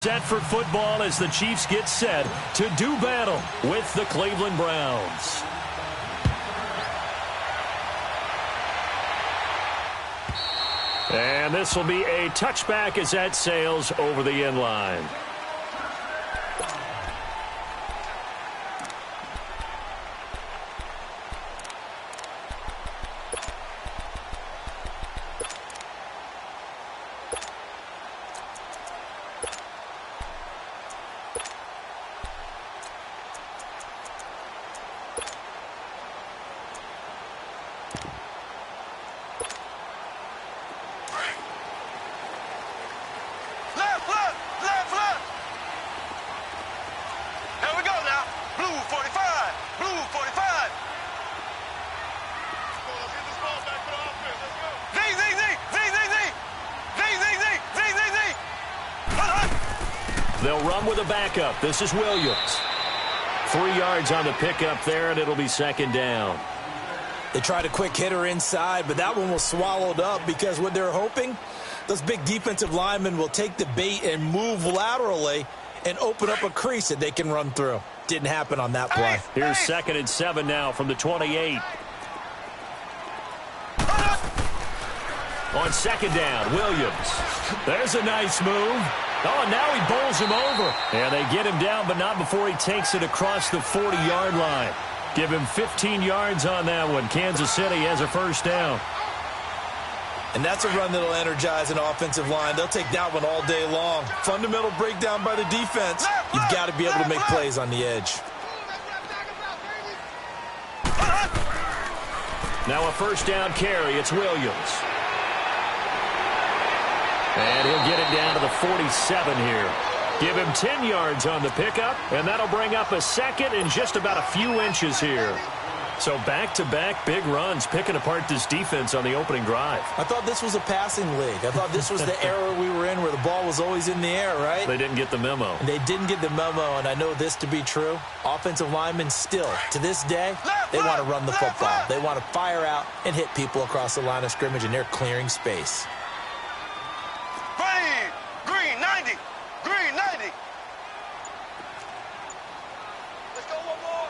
Set for football as the Chiefs get set to do battle with the Cleveland Browns. And this will be a touchback as that sails over the end line. They'll run with a backup. This is Williams. 3 yards on the pickup there, and it'll be second down. They tried a quick hitter inside, but that one was swallowed up because what they're hoping, those big defensive linemen will take the bait and move laterally and open up a crease that they can run through. Didn't happen on that play. Here's 2nd and 7 now from the 28. On second down, Williams. There's a nice move. Oh, and now he bowls him over. And they get him down, but not before he takes it across the 40-yard line. Give him 15 yards on that one. Kansas City has a first down. And that's a run that'll energize an offensive line. They'll take that one all day long. Fundamental breakdown by the defense. You've got to be able to make plays on the edge. Now a first down carry. It's Williams. And he'll get it down to the 47 here. Give him 10 yards on the pickup, and that'll bring up a second and just about a few inches here. So back-to-back big runs, picking apart this defense on the opening drive. I thought this was a passing league. I thought this was the era we were in where the ball was always in the air, right? They didn't get the memo. And they didn't get the memo, and I know this to be true. Offensive linemen still, to this day, they want to run the football. They want to fire out and hit people across the line of scrimmage, and they're clearing space. Green 90. Green 90. Let's go one more.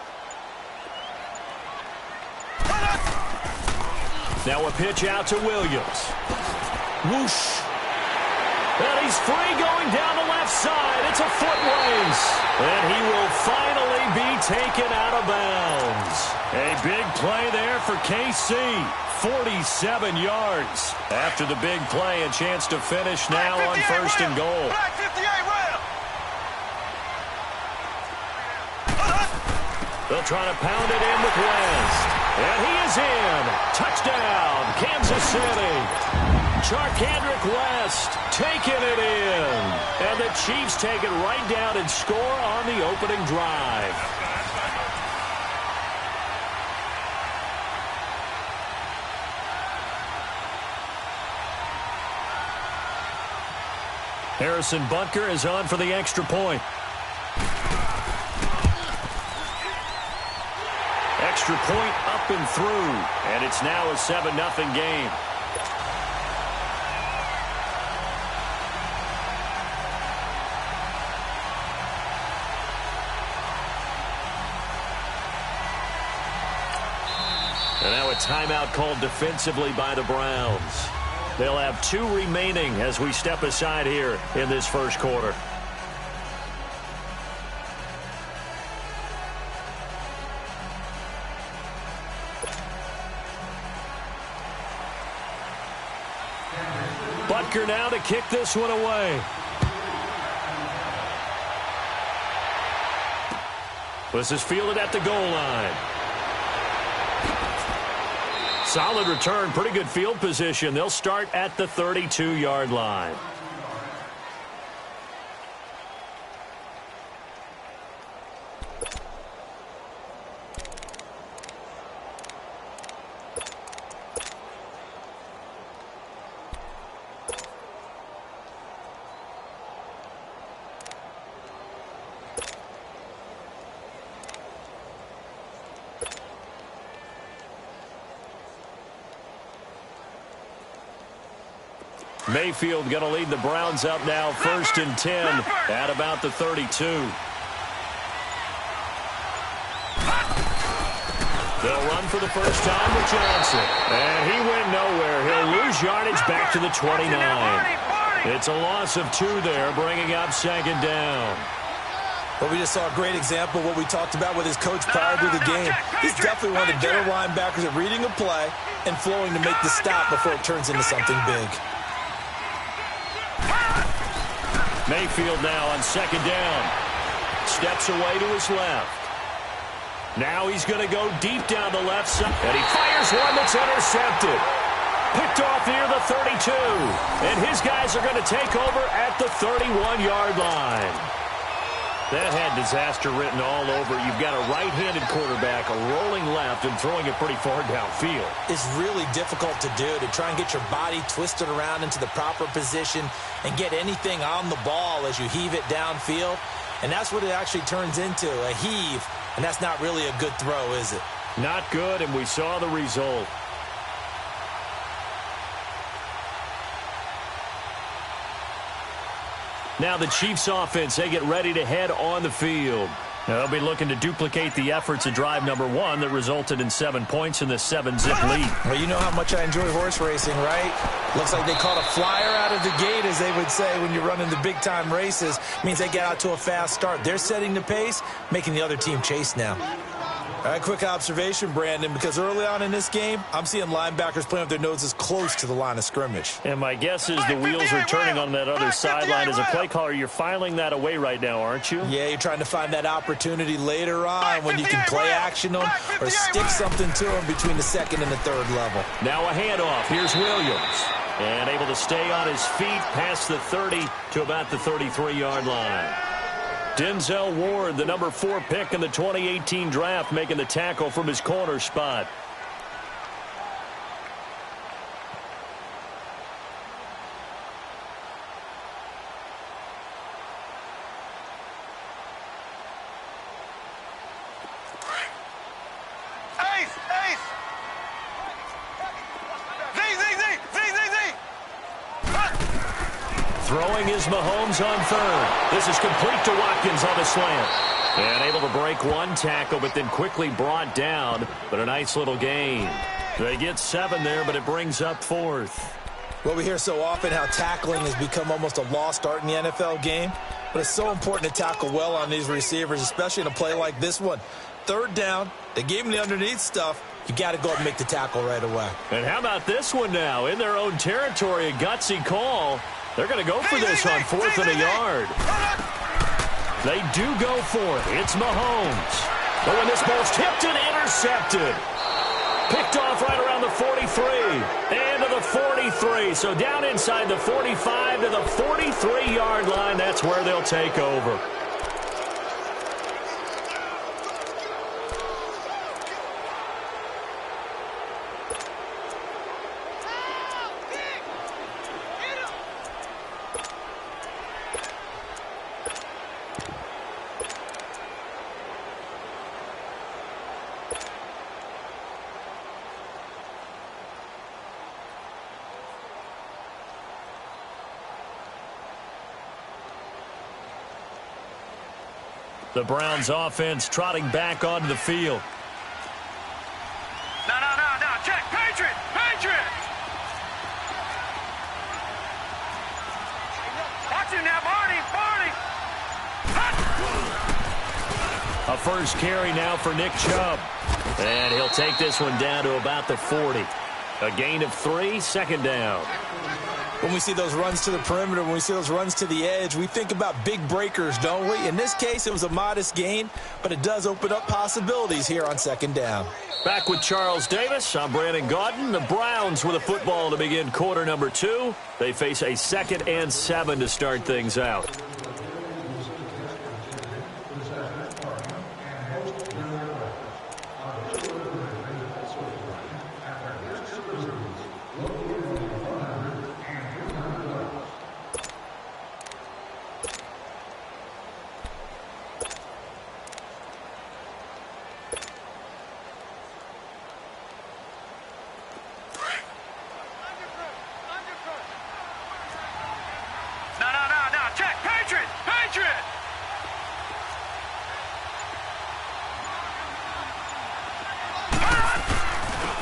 Now a pitch out to Williams. Whoosh. And he's free going down the left side. It's a foot race. And he will finally be taken out of bounds. A big play there for KC. 47 yards. After the big play, a chance to finish now on first and goal. They'll try to pound it in with West. And he is in. Touchdown, Kansas City. Charkandrick West taking it in. And the Chiefs take it right down and score on the opening drive. Harrison Butker is on for the extra point. Extra point up and through. And it's now a 7-0 game. And now a timeout called defensively by the Browns. They'll have 2 remaining as we step aside here in this first quarter. Butker now to kick this one away. This is fielded at the goal line. Solid return, pretty good field position. They'll start at the 32-yard line. Mayfield going to lead the Browns up now, 1st and 10 at about the 32. They'll run for the first time with Johnson. And he went nowhere. He'll lose yardage back to the 29. It's a loss of 2 there, bringing up 2nd down. Well, we just saw a great example of what we talked about with his coach prior to the game. He's definitely one of the better linebackers at reading a play and flowing to make the stop before it turns into something big. Mayfield now on 2nd down. Steps away to his left. Now he's going to go deep down the left side. And he fires one that's intercepted. Picked off near the 32. And his guys are going to take over at the 31-yard line. That had disaster written all over. You've got a right-handed quarterback, a rolling left, and throwing it pretty far downfield. It's really difficult to do, to try and get your body twisted around into the proper position and get anything on the ball as you heave it downfield. And that's what it actually turns into, a heave. And that's not really a good throw, is it? Not good, and we saw the result. Now the Chiefs offense, they get ready to head on the field. They'll be looking to duplicate the efforts of drive number 1 that resulted in 7 points in the 7-zip lead. Well, you know how much I enjoy horse racing, right? Looks like they caught a flyer out of the gate, as they would say when you're running the big-time races. Means they get out to a fast start. They're setting the pace, making the other team chase now. All right, quick observation, Brandon, because early on in this game, I'm seeing linebackers playing with their noses close to the line of scrimmage. And my guess is the wheels are turning on that other sideline. As a play caller, you're filing that away right now, aren't you? Yeah, you're trying to find that opportunity later on when you can play action them or stick something to them between the 2nd and the 3rd level. Now a handoff. Here's Williams. And able to stay on his feet past the 30 to about the 33-yard line. Denzel Ward, the number 4 pick in the 2018 draft, making the tackle from his corner spot. Throwing is Mahomes on 3rd. This is complete to Watkins on the slant. And able to break 1 tackle, but then quickly brought down. But a nice little gain. They get 7 there, but it brings up 4th. Well, we hear so often how tackling has become almost a lost art in the NFL game. But it's so important to tackle well on these receivers, especially in a play like this one. 3rd down, they gave him the underneath stuff. You got to go and make the tackle right away. And how about this one now? In their own territory, a gutsy call. They're going to go for this on 4th and a yard. They do go for it. It's Mahomes. But when this ball's tipped and intercepted. Picked off right around the 43. And to the 43. So down inside the 45 to the 43-yard line. That's where they'll take over. The Browns offense trotting back onto the field. No. Check. Patriot. Watch him now, Barney. A first carry now for Nick Chubb. And he'll take this one down to about the 40. A gain of 3, 2nd down. When we see those runs to the perimeter, when we see those runs to the edge, we think about big breakers, don't we? In this case, it was a modest gain, but it does open up possibilities here on 2nd down. Back with Charles Davis. I'm Brandon Gaudin. The Browns with a football to begin quarter number 2. They face a 2nd and 7 to start things out.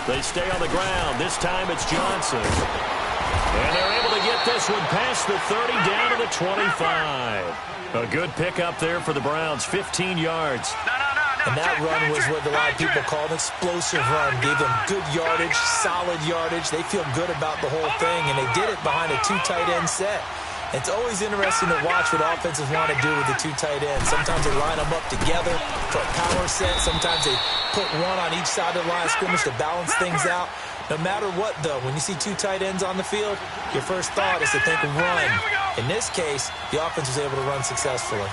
They stay on the ground. This time it's Johnson. And they're able to get this one past the 30 down to the 25. A good pickup there for the Browns, 15 yards. And that run was what a lot of people call an explosive run. Gave them good yardage, solid yardage. They feel good about the whole thing, and they did it behind a two tight end set. It's always interesting to watch what offenses want to do with the two tight ends. Sometimes they line them up together for a power set. Sometimes they put one on each side of the line of scrimmage to balance things out. No matter what, though, when you see two tight ends on the field, your first thought is to think of run. In this case, the offense was able to run successfully.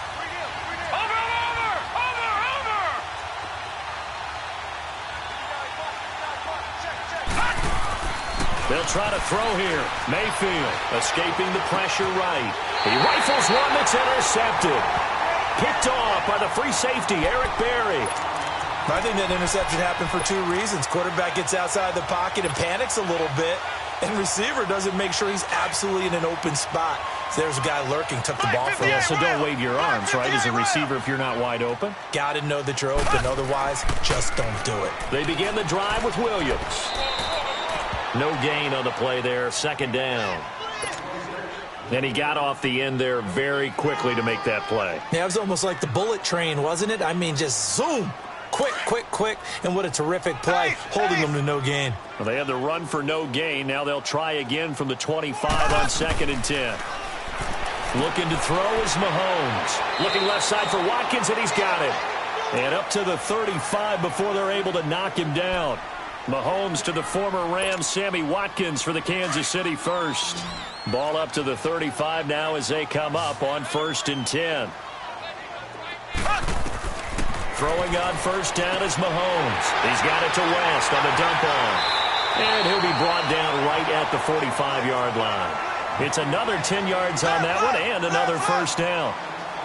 They'll try to throw here. Mayfield escaping the pressure right. He rifles one that's intercepted. Picked off by the free safety, Eric Berry. I think that interception happened for two reasons. Quarterback gets outside the pocket and panics a little bit, and receiver doesn't make sure he's absolutely in an open spot. So there's a guy lurking, took the ball from him. Yeah, so don't wave your arms, right, as a receiver if you're not wide open. Got to know that you're open. Otherwise, just don't do it. They begin the drive with Williams. No gain on the play there, second down. And he got off the end there very quickly to make that play. Yeah, it was almost like the bullet train, wasn't it? I mean, just zoom. Quick, quick, quick. And what a terrific play, holding them to no gain. Well, they had the run for no gain. Now they'll try again from the 25 on 2nd and 10. Looking to throw is Mahomes. Looking left side for Watkins, and he's got it. And up to the 35 before they're able to knock him down. Mahomes to the former Rams, Sammy Watkins for the Kansas City first. Ball up to the 35 now as they come up on 1st and 10. Throwing on first down is Mahomes. He's got it to West on the dump off. And he'll be brought down right at the 45-yard line. It's another 10 yards on that one and another first down.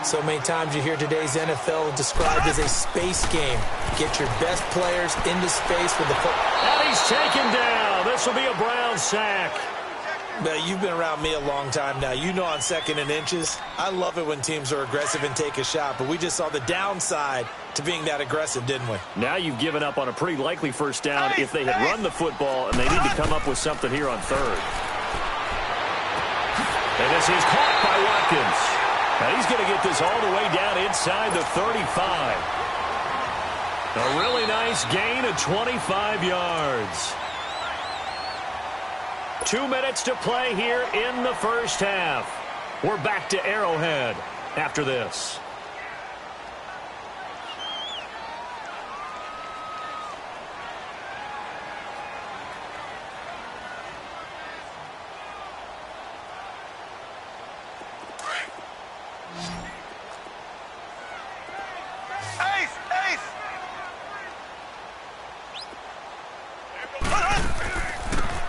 So many times you hear today's NFL described as a space game. Get your best players into space with the football. And he's taken down. This will be a Brown sack. Now, you've been around me a long time now. You know on 2nd and inches, I love it when teams are aggressive and take a shot, but we just saw the downside to being that aggressive, didn't we? Now you've given up on a pretty likely first down if they had run the football, and they need to come up with something here on 3rd. And this is caught by Watkins. Now he's going to get this all the way down inside the 35. A really nice gain of 25 yards. 2 minutes to play here in the first half. We're back to Arrowhead after this.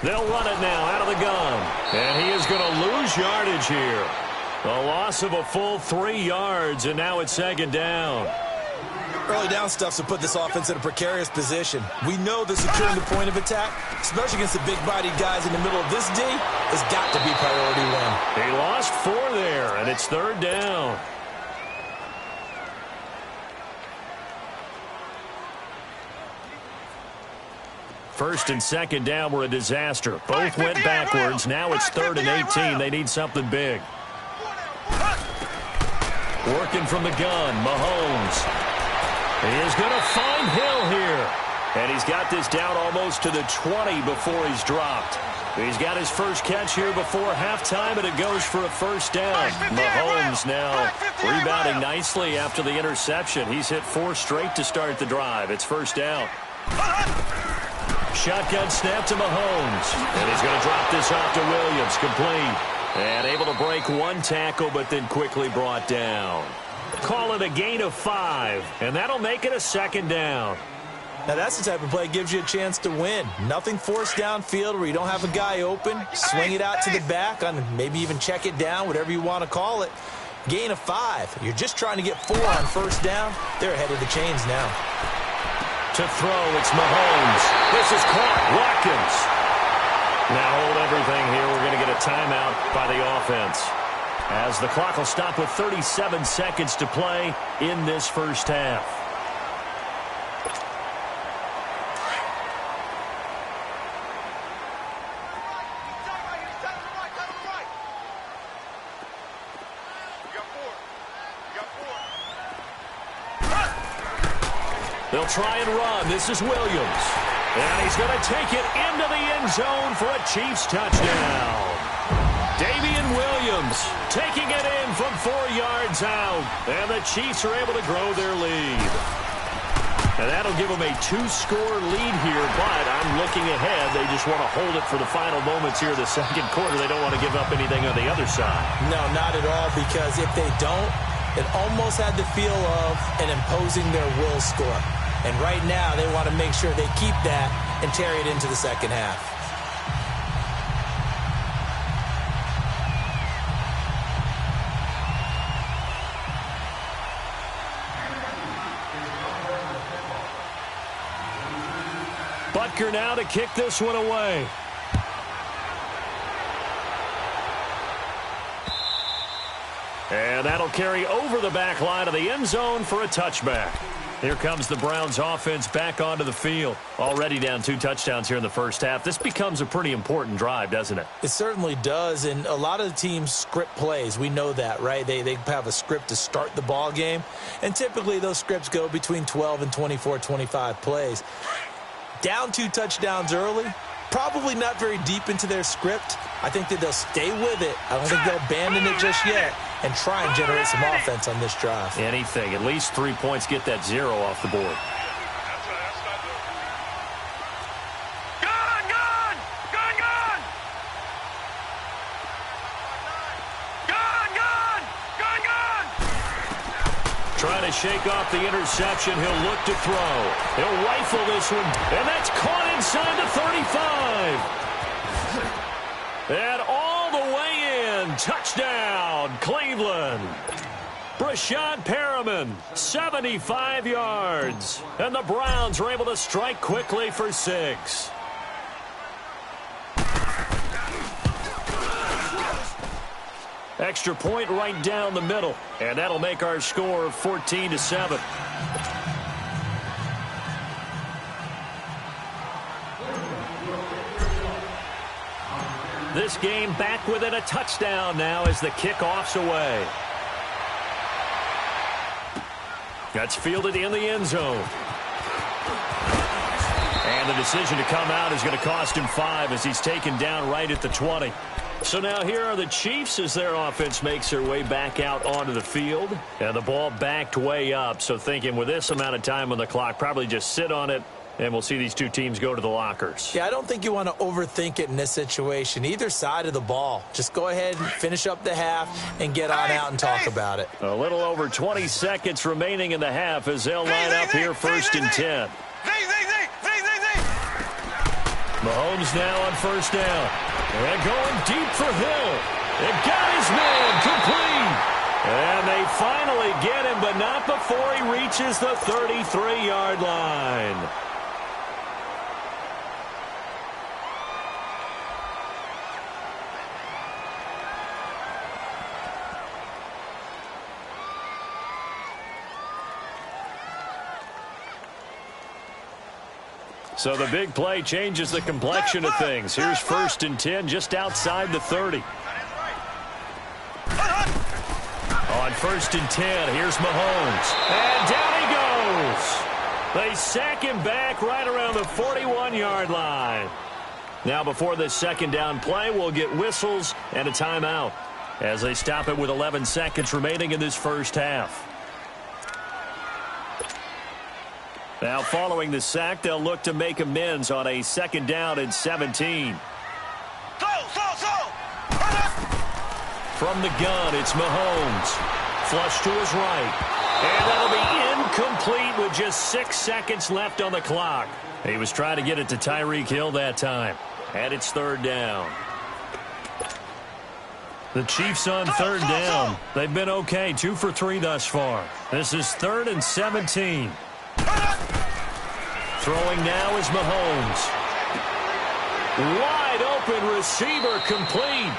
They'll run it now out of the gun. And he is going to lose yardage here. A loss of a full 3 yards, and now it's 2nd down. Early down stuff's to put this offense in a precarious position. We know that securing the point of attack, especially against the big-bodied guys in the middle of this D, has got to be priority one. He lost 4 there, and it's 3rd down. First and 2nd down were a disaster. Both went backwards. Now it's 3rd and 18. They need something big. Working from the gun, Mahomes. He is going to find Hill here. And he's got this down almost to the 20 before he's dropped. He's got his first catch here before halftime, and it goes for a first down. Mahomes now rebounding nicely after the interception. He's hit 4 straight to start the drive. It's first down. Shotgun snap to Mahomes. And he's going to drop this off to Williams. Complete. And able to break 1 tackle, but then quickly brought down. Call it a gain of 5. And that'll make it a 2nd down. Now, that's the type of play that gives you a chance to win. Nothing forced downfield where you don't have a guy open. Swing it out to the back, on maybe even check it down, whatever you want to call it. Gain of 5. You're just trying to get 4 on first down. They're ahead of the chains now. To throw, it's Mahomes. This is caught. Watkins. Now hold everything here. We're going to get a timeout by the offense, as the clock will stop with 37 seconds to play in this first half. They'll try and run. This is Williams. And he's going to take it into the end zone for a Chiefs touchdown. Damian Williams taking it in from 4 yards out. And the Chiefs are able to grow their lead. And that'll give them a 2-score lead here, but I'm looking ahead. They just want to hold it for the final moments here of the second quarter. They don't want to give up anything on the other side. No, not at all, because if they don't, it almost had the feel of an imposing their will score. And right now, they want to make sure they keep that and carry it into the second half. Butker now to kick this one away. And that'll carry over the back line of the end zone for a touchback. Here comes the Browns offense back onto the field. Already down 2 touchdowns here in the first half. This becomes a pretty important drive, doesn't it? It certainly does, and a lot of the teams script plays. We know that, right? They have a script to start the ball game, and typically those scripts go between 12 and 24, 25 plays. Down 2 touchdowns early, probably not very deep into their script. I think that they'll stay with it. I don't think they'll abandon it just yet and try and generate some offense on this drive. Anything. At least 3 points, get that 0 off the board. Trying to shake off the interception. He'll look to throw. He'll rifle this one, and that's caught inside the 35. And all the way in. Touchdown, Cleveland. Brashad Perriman, 75 yards. And the Browns are able to strike quickly for 6. Extra point right down the middle. And that'll make our score 14-7. This game back within a touchdown now as the kickoff's away. That's fielded in the end zone. And the decision to come out is going to cost him 5 as he's taken down right at the 20. So now here are the Chiefs as their offense makes their way back out onto the field. And the ball backed way up. So thinking with this amount of time on the clock, probably just sit on it, and we'll see these two teams go to the lockers. Yeah, I don't think you want to overthink it in this situation. Either side of the ball. Just go ahead and finish up the half and get on out and talk about it. A little over 20 seconds remaining in the half as they'll line up here first and 10. Mahomes now on first down. And going deep for Hill. It got his man complete. And they finally get him, but not before he reaches the 33-yard line. So the big play changes the complexion of things. Here's first and 10 just outside the 30. On first and 10, here's Mahomes. And down he goes. They sack him back right around the 41-yard line. Now before this second down play, we'll get whistles and a timeout as they stop it with 11 seconds remaining in this first half. Now, following the sack, they'll look to make amends on a second down and 17. From the gun, it's Mahomes. Flush to his right. And that'll be incomplete with just 6 seconds left on the clock. He was trying to get it to Tyreek Hill that time. And it's third down. The Chiefs on third down. They've been okay, 2 for 3 thus far. This is 3rd and 17. Throwing now is Mahomes. Wide open receiver complete.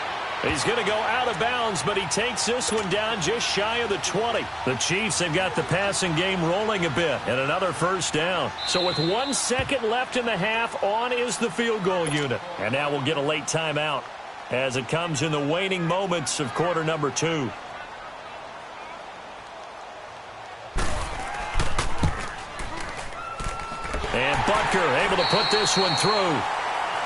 He's going to go out of bounds, but he takes this one down just shy of the 20. The Chiefs have got the passing game rolling a bit, and another first down. So with 1 second left in the half, on is the field goal unit. And now we'll get a late timeout as it comes in the waning moments of quarter number 2. And Butker able to put this one through.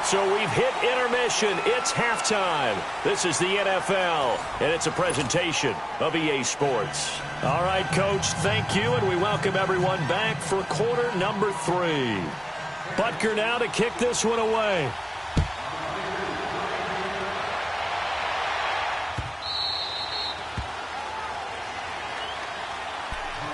So we've hit intermission. It's halftime. This is the NFL, and it's a presentation of EA Sports. All right, Coach, thank you, and we welcome everyone back for quarter number 3. Butker now to kick this one away.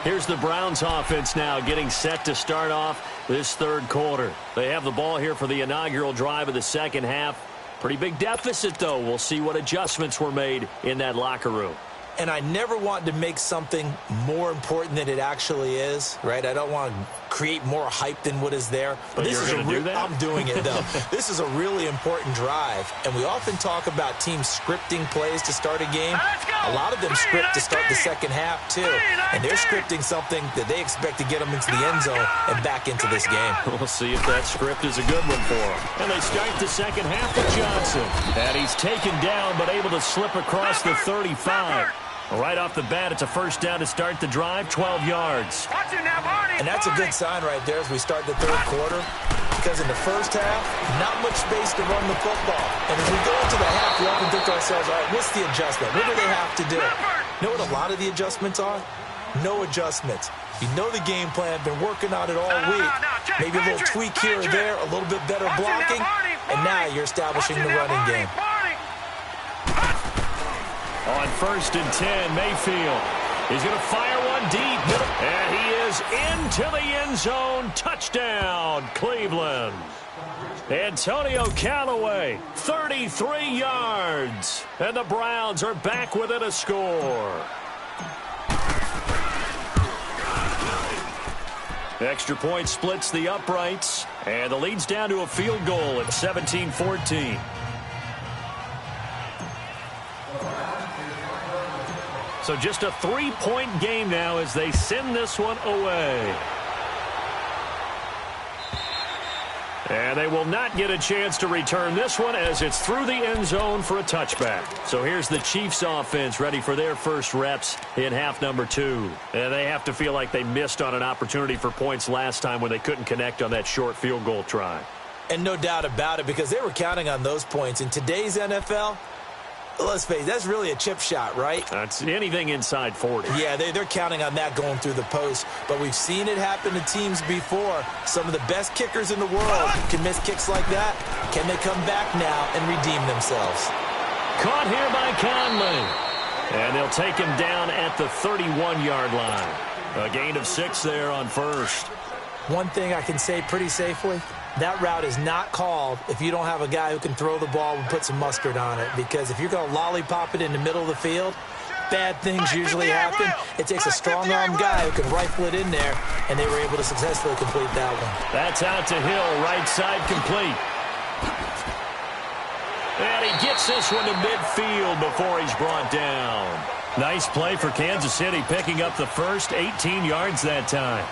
Here's the Browns offense now getting set to start off this third quarter. They have the ball here for the inaugural drive of the second half. Pretty big deficit, though. We'll see what adjustments were made in that locker room. And I never want to make something more important than it actually is, right? I don't want to create more hype than what is there. But this you're is going to do that? I'm doing it, though. This is a really important drive. And we often talk about teams scripting plays to start a game. A lot of them script to start the second half, too. And they're scripting something that they expect to get them into the end zone and back into this game. We'll see if that script is a good one for them. And they start the second half with Johnson. And he's taken down but able to slip across the 35. Right off the bat, it's a first down to start the drive, 12 yards. And that's a good sign right there as we start the third quarter. Because in the first half, not much space to run the football. And as we go into the half, we often think to ourselves, all right, what's the adjustment? What do they have to do? You know what a lot of the adjustments are? No adjustments. You know the game plan, been working on it all week. Maybe a little tweak here or there, a little bit better blocking, and now you're establishing the running game. On 1st and 10, Mayfield. He's going to fire one deep. And he is into the end zone. Touchdown, Cleveland. Antonio Callaway, 33 yards. And the Browns are back within a score. Extra point splits the uprights. And the lead's down to a field goal at 17-14. So just a 3-point game now as they send this one away. And they will not get a chance to return this one as it's through the end zone for a touchback. So here's the Chiefs offense ready for their first reps in half number 2. And they have to feel like they missed on an opportunity for points last time when they couldn't connect on that short field goal try. And no doubt about it, because they were counting on those points. In today's NFL, let's face it, that's really a chip shot, right? That's anything inside 40. Yeah, they're counting on that going through the post. But we've seen it happen to teams before. Some of the best kickers in the world can miss kicks like that. Can they come back now and redeem themselves? Caught here by Conley. And they'll take him down at the 31-yard line. A gain of 6 there on first. One thing I can say pretty safely, that route is not called if you don't have a guy who can throw the ball and put some mustard on it. Because if you're going to lollipop it in the middle of the field, bad things usually happen. It takes a strong-arm guy who can rifle it in there, and they were able to successfully complete that one. That's out to Hill, right side complete. And he gets this one to midfield before he's brought down. Nice play for Kansas City, picking up the first 18 yards that time.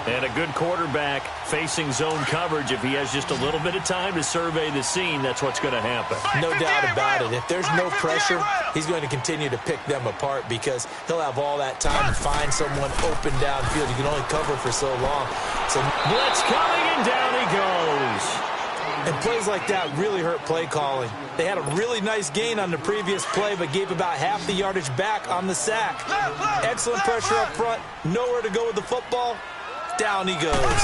And a good quarterback facing zone coverage. If he has just a little bit of time to survey the scene, that's what's going to happen. No doubt about it. If there's no pressure, he's going to continue to pick them apart because he'll have all that time to find someone open downfield. You can only cover for so long. So blitz coming, and down he goes. And plays like that really hurt play calling. They had a really nice gain on the previous play, but gave about half the yardage back on the sack. Excellent pressure up front. Nowhere to go with the football. Down he goes.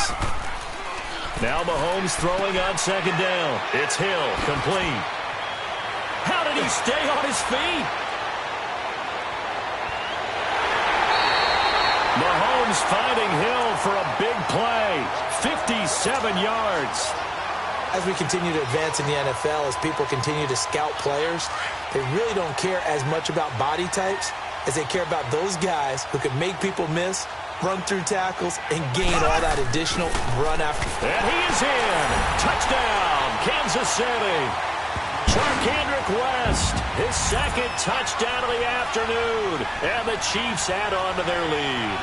Now Mahomes throwing on second down. It's Hill, complete. How did he stay on his feet? Mahomes finding Hill for a big play. 57 yards. As we continue to advance in the NFL, as people continue to scout players, they really don't care as much about body types as they care about those guys who can make people miss, run through tackles, and gain all that additional run after. And he is in. Touchdown, Kansas City. Charkandrick West, his second touchdown of the afternoon. And the Chiefs add on to their lead.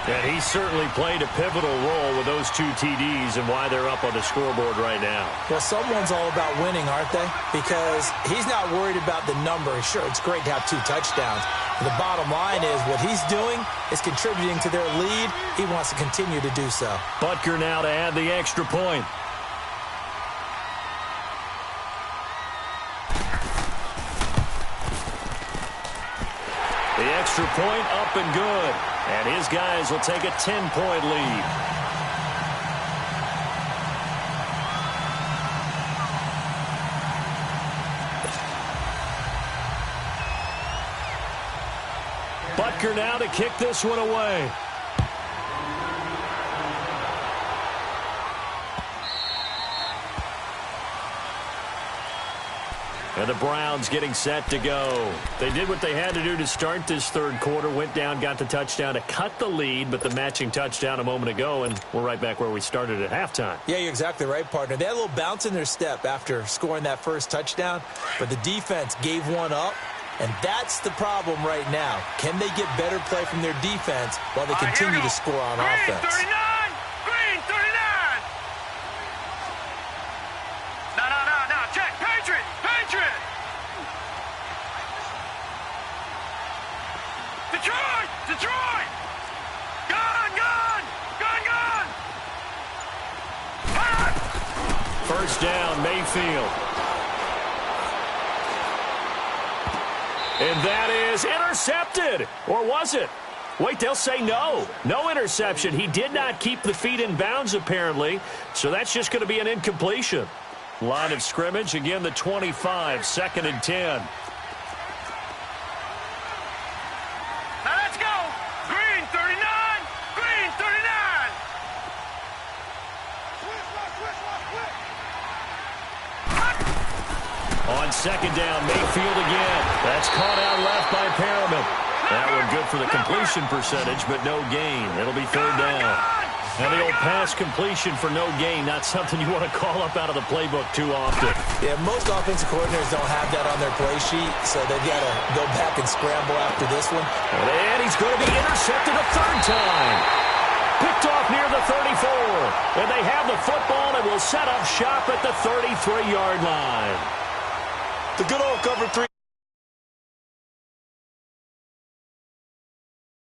And he certainly played a pivotal role with those 2 TDs and why they're up on the scoreboard right now. Well, someone's all about winning, aren't they? Because he's not worried about the number. Sure, it's great to have 2 touchdowns. But the bottom line is what he's doing is contributing to their lead. He wants to continue to do so. Butker now to add the extra point. The extra point up and good. And his guys will take a 10-point lead. Butker now to kick this one away. And the Browns getting set to go. They did what they had to do to start this third quarter. Went down, got the touchdown to cut the lead, but the matching touchdown a moment ago, and we're right back where we started at halftime. Yeah, you're exactly right, partner. They had a little bounce in their step after scoring that first touchdown, but the defense gave one up, and that's the problem right now. Can they get better play from their defense while they continue to score on offense? 39! Green, 39! No, check, Patriot! Patriot! Detroit! Gun! First down, Mayfield. And that is intercepted. Or was it? Wait, they'll say no. No interception. He did not keep the feet in bounds, apparently. So that's just going to be an incompletion. Line of scrimmage, again, the 25, 2nd and 10. Now let's go! Green, 39! Green, 39! On 2nd down, Mayfield again. That's caught out left by Perriman. That one good for the completion percentage, but no gain. It'll be 3rd down. Now the old pass completion for no gain, not something you want to call up out of the playbook too often. Yeah, most offensive coordinators don't have that on their play sheet, so they've got to go back and scramble after this one. And he's going to be intercepted a 3rd time. Picked off near the 34. And they have the football and will set up shop at the 33-yard line. The good old cover 3.